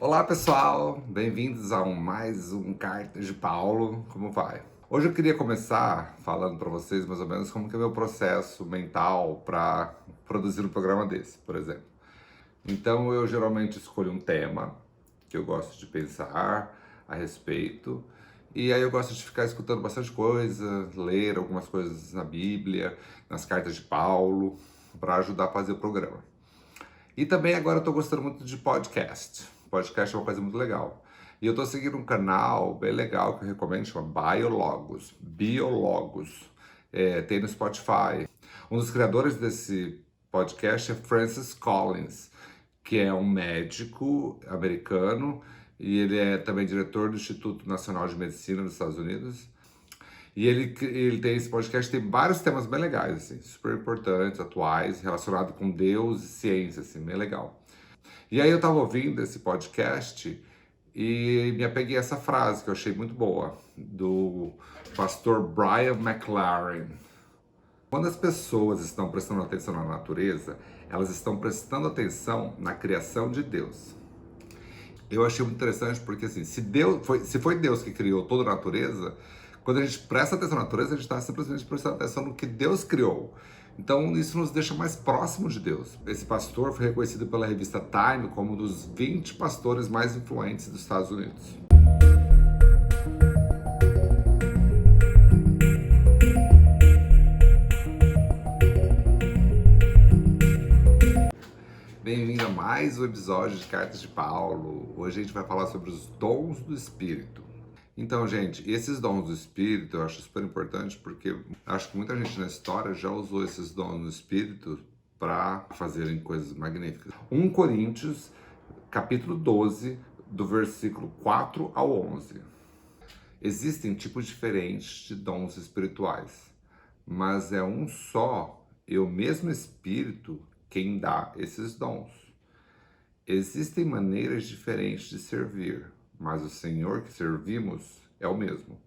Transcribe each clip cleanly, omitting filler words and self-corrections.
Olá pessoal, bem-vindos a mais um Cartas de Paulo, como vai? Hoje eu queria começar falando para vocês mais ou menos como que é o meu processo mental para produzir um programa desse, por exemplo. Então eu geralmente escolho um tema que eu gosto de pensar a respeito, e aí eu gosto de ficar escutando bastante coisa, ler algumas coisas na Bíblia, nas cartas de Paulo, para ajudar a fazer o programa. E também agora eu tô gostando muito de podcast. Podcast é uma coisa muito legal. E eu tô seguindo um canal bem legal que eu recomendo, chama Biologos. Biologos. Tem no Spotify. Um dos criadores desse podcast é Francis Collins, que é um médico americano e ele é também diretor do Instituto Nacional de Medicina dos Estados Unidos. E ele tem esse podcast, tem vários temas bem legais, assim, super importantes, atuais, relacionados com Deus e ciência, assim, bem legal. E aí eu tava ouvindo esse podcast e me apeguei a essa frase que eu achei muito boa, do pastor Brian McLaren. Quando as pessoas estão prestando atenção na natureza, elas estão prestando atenção na criação de Deus. Eu achei muito interessante porque, assim, se foi Deus que criou toda a natureza, quando a gente presta atenção na natureza, a gente está simplesmente prestando atenção no que Deus criou. Então, isso nos deixa mais próximos de Deus. Esse pastor foi reconhecido pela revista Time como um dos 20 pastores mais influentes dos Estados Unidos. Bem-vindo a mais um episódio de Cartas de Paulo. Hoje a gente vai falar sobre os dons do Espírito. Então, gente, esses dons do Espírito eu acho super importante porque acho que muita gente na história já usou esses dons do Espírito para fazerem coisas magníficas. 1 Coríntios, capítulo 12, do versículo 4 ao 11. Existem tipos diferentes de dons espirituais, mas é um só e o mesmo Espírito quem dá esses dons. Existem maneiras diferentes de servir, mas o Senhor que servimos é o mesmo.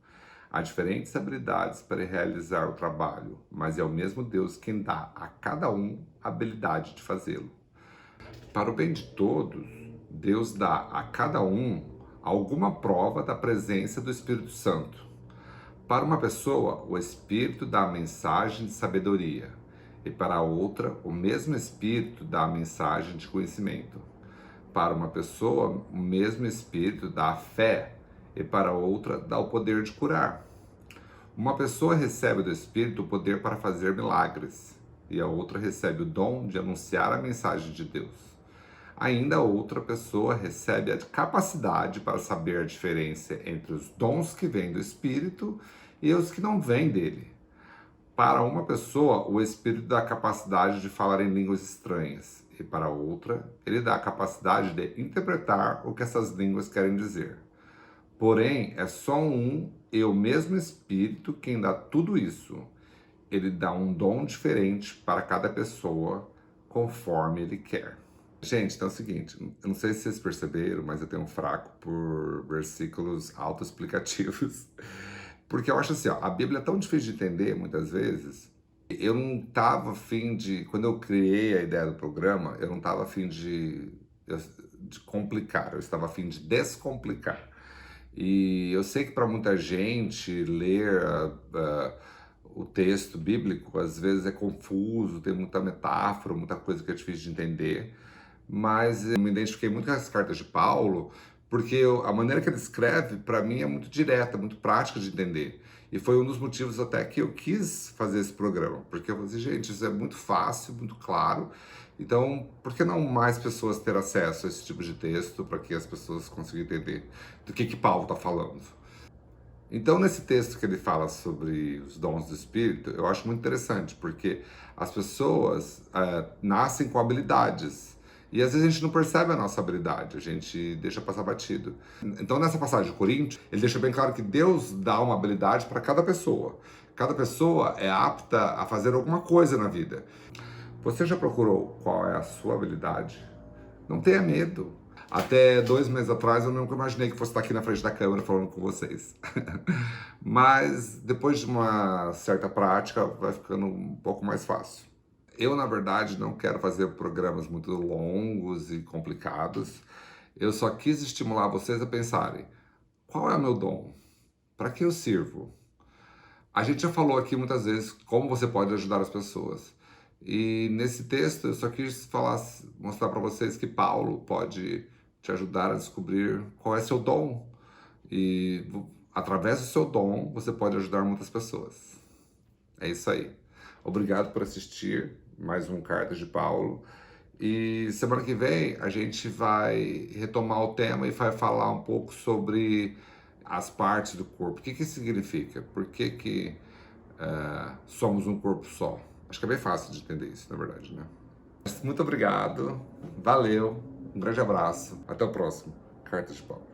Há diferentes habilidades para realizar o trabalho, mas é o mesmo Deus quem dá a cada um a habilidade de fazê-lo. Para o bem de todos, Deus dá a cada um alguma prova da presença do Espírito Santo. Para uma pessoa, o Espírito dá a mensagem de sabedoria, e para a outra, o mesmo Espírito dá a mensagem de conhecimento. Para uma pessoa, o mesmo Espírito dá a fé, e para outra dá o poder de curar. Uma pessoa recebe do Espírito o poder para fazer milagres, e a outra recebe o dom de anunciar a mensagem de Deus. Ainda outra pessoa recebe a capacidade para saber a diferença entre os dons que vêm do Espírito e os que não vêm dele. Para uma pessoa, o Espírito dá a capacidade de falar em línguas estranhas, e para outra, ele dá a capacidade de interpretar o que essas línguas querem dizer. Porém, é só um e o mesmo Espírito quem dá tudo isso. Ele dá um dom diferente para cada pessoa, conforme ele quer. Gente, então é o seguinte, eu não sei se vocês perceberam, mas eu tenho um fraco por versículos autoexplicativos. Porque eu acho assim, ó, a Bíblia é tão difícil de entender, muitas vezes. Eu não estava afim de... Quando eu criei a ideia do programa, eu não estava afim de complicar, eu estava afim de descomplicar. E eu sei que para muita gente ler o texto bíblico às vezes é confuso, tem muita metáfora, muita coisa que é difícil de entender, mas eu me identifiquei muito com as cartas de Paulo, porque a maneira que ele escreve, para mim, é muito direta, muito prática de entender. E foi um dos motivos até que eu quis fazer esse programa, porque eu falei assim, gente, isso é muito fácil, muito claro, então por que não mais pessoas ter acesso a esse tipo de texto, para que as pessoas consigam entender do que Paulo está falando? Então, nesse texto que ele fala sobre os dons do Espírito, eu acho muito interessante, porque as pessoas nascem com habilidades. E às vezes a gente não percebe a nossa habilidade, a gente deixa passar batido. Então, nessa passagem de Coríntios, ele deixa bem claro que Deus dá uma habilidade para cada pessoa. Cada pessoa é apta a fazer alguma coisa na vida. Você já procurou qual é a sua habilidade? Não tenha medo. Até 2 meses atrás eu nunca imaginei que fosse estar aqui na frente da câmera falando com vocês. Mas depois de uma certa prática vai ficando um pouco mais fácil. Eu, na verdade, não quero fazer programas muito longos e complicados. Eu só quis estimular vocês a pensarem, qual é o meu dom? Para que eu sirvo? A gente já falou aqui muitas vezes como você pode ajudar as pessoas. E nesse texto eu só quis mostrar para vocês que Paulo pode te ajudar a descobrir qual é seu dom. E através do seu dom você pode ajudar muitas pessoas. É isso aí. Obrigado por assistir mais um Cartas de Paulo. E semana que vem a gente vai retomar o tema e vai falar um pouco sobre as partes do corpo. O que que significa? Por que que somos um corpo só? Acho que é bem fácil de entender isso, na verdade, né? Muito obrigado, valeu, um grande abraço, até o próximo Cartas de Paulo.